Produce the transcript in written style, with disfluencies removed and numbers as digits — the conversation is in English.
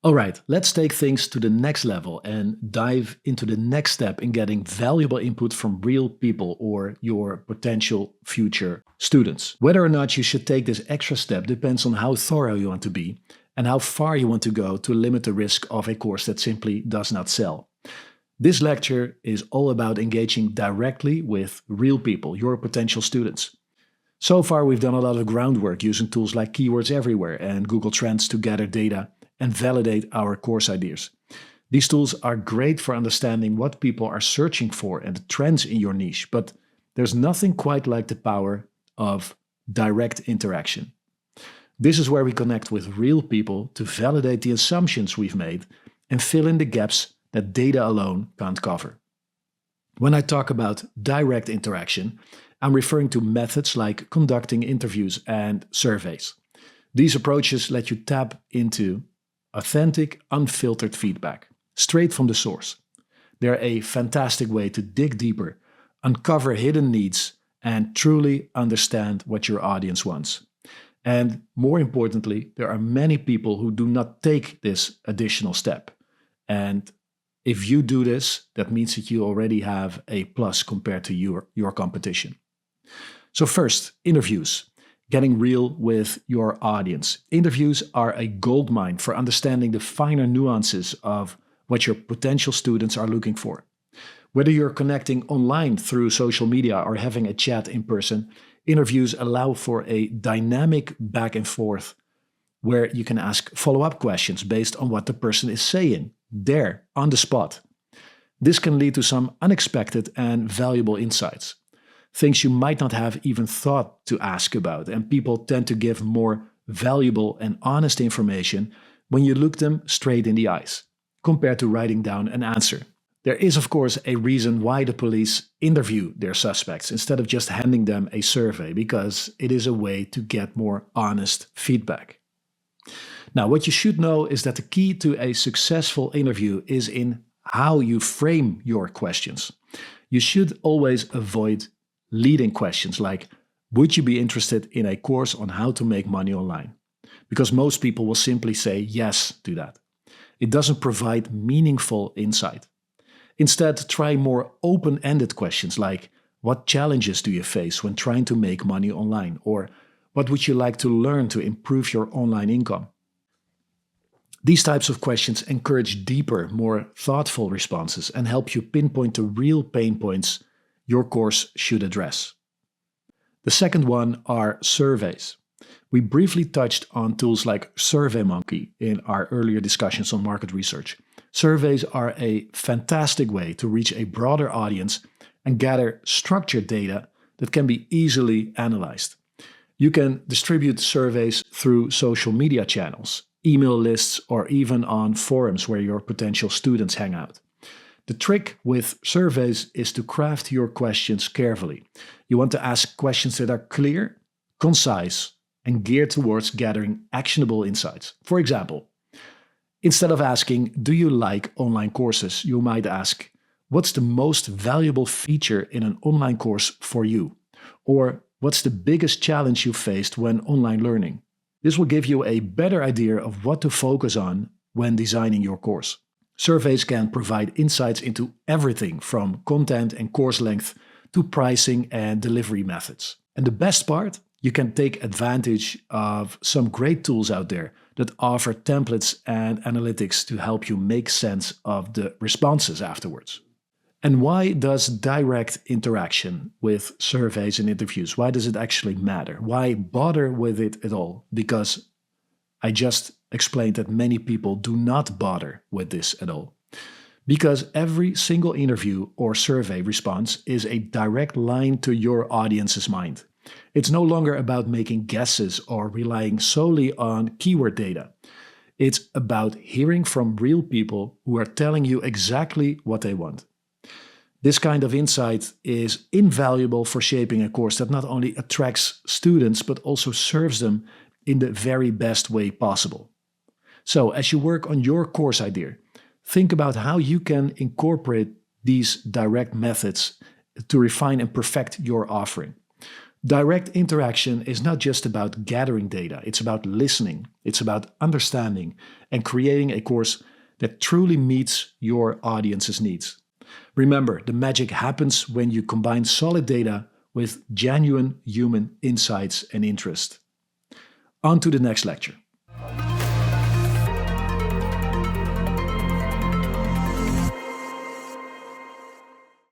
All right, let's take things to the next level and dive into the next step in getting valuable input from real people or your potential future students. Whether or not you should take this extra step depends on how thorough you want to be and how far you want to go to limit the risk of a course that simply does not sell. This lecture is all about engaging directly with real people, your potential students. So far, we've done a lot of groundwork using tools like Keywords Everywhere and Google Trends to gather data and validate our course ideas. These tools are great for understanding what people are searching for and the trends in your niche, but there's nothing quite like the power of direct interaction. This is where we connect with real people to validate the assumptions we've made and fill in the gaps that data alone can't cover. When I talk about direct interaction, I'm referring to methods like conducting interviews and surveys. These approaches let you tap into authentic, unfiltered feedback, straight from the source. They're a fantastic way to dig deeper, uncover hidden needs, and truly understand what your audience wants. And more importantly, there are many people who do not take this additional step. And if you do this, that means that you already have a plus compared to your competition. So first, interviews. Getting real with your audience. Interviews are a goldmine for understanding the finer nuances of what your potential students are looking for. Whether you're connecting online through social media or having a chat in person, interviews allow for a dynamic back and forth where you can ask follow-up questions based on what the person is saying, there, on the spot. This can lead to some unexpected and valuable insights. Things you might not have even thought to ask about, and people tend to give more valuable and honest information when you look them straight in the eyes, compared to writing down an answer. There is, of course, a reason why the police interview their suspects instead of just handing them a survey, because it is a way to get more honest feedback. Now, what you should know is that the key to a successful interview is in how you frame your questions. You should always avoid leading questions like, would you be interested in a course on how to make money online? Because most people will simply say yes to that. It doesn't provide meaningful insight. Instead, try more open-ended questions like, what challenges do you face when trying to make money online? Or what would you like to learn to improve your online income? These types of questions encourage deeper, more thoughtful responses and help you pinpoint the real pain points your course should address. The second one are surveys. We briefly touched on tools like SurveyMonkey in our earlier discussions on market research. Surveys are a fantastic way to reach a broader audience and gather structured data that can be easily analyzed. You can distribute surveys through social media channels, email lists, or even on forums where your potential students hang out. The trick with surveys is to craft your questions carefully. You want to ask questions that are clear, concise, and geared towards gathering actionable insights. For example, instead of asking, do you like online courses? You might ask, what's the most valuable feature in an online course for you? Or what's the biggest challenge you faced when online learning? This will give you a better idea of what to focus on when designing your course. Surveys can provide insights into everything from content and course length to pricing and delivery methods. And the best part, you can take advantage of some great tools out there that offer templates and analytics to help you make sense of the responses afterwards. And why does direct interaction with surveys and interviews, why does it actually matter? Why bother with it at all? Because I just explained that many people do not bother with this at all. Because every single interview or survey response is a direct line to your audience's mind. It's no longer about making guesses or relying solely on keyword data. It's about hearing from real people who are telling you exactly what they want. This kind of insight is invaluable for shaping a course that not only attracts students, but also serves them in the very best way possible. So, as you work on your course idea, think about how you can incorporate these direct methods to refine and perfect your offering. Direct interaction is not just about gathering data, it's about listening, it's about understanding, and creating a course that truly meets your audience's needs. Remember, the magic happens when you combine solid data with genuine human insights and interest. On to the next lecture.